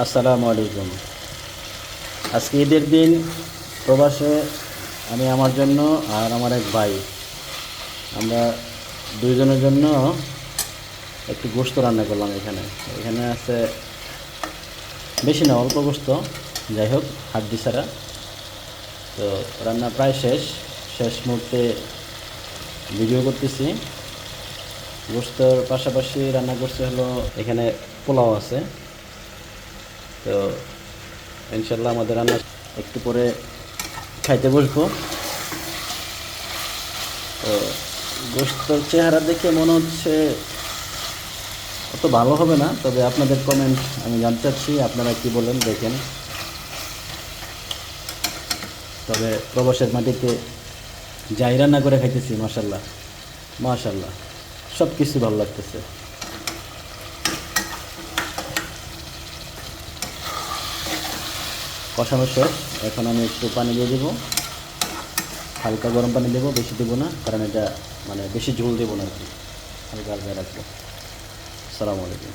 আসসালামু আলাইকুম। আজকে ঈদের দিন প্রবাসে আমি আমার জন্য আর আমার এক ভাই আমরা দুইজনের জন্য একটু গোশত রান্না করলাম। এখানে এখানে আছে বেশি না, অল্প গোশত, যাই হোক হাড্ডি ছাড়া। তো রান্না প্রায় শেষ, শেষ মুহূর্তে ভিডিও করতেছি। গোশতর পাশাপাশি রান্না করছে হলো এখানে পোলাও আছে। তো ইনশাল্লাহ আমাদের রান্না একটু পরে খাইতে বসবো। তো গোশতর চেহারা দেখে মনে হচ্ছে অত ভালো হবে না, তবে আপনাদের কমেন্ট আমি জানতে চাচ্ছি, আপনারা কি বলেন দেখেন। তবে প্রবাসের মাটিতে যাই রান্না করে খাইতেছি, মাশাল্লাহ মাশাল্লাহ সব কিছু ভালো লাগতেছে। কষানো শেষ, এখন আমি একটু পানি দিয়ে দেবো, হালকা গরম পানি দেবো, বেশি দেবো না, কারণ এটা মানে বেশি ঝোল দেবো না আর কি, হালকা হালকা রাখবো। আসসালামু আলাইকুম।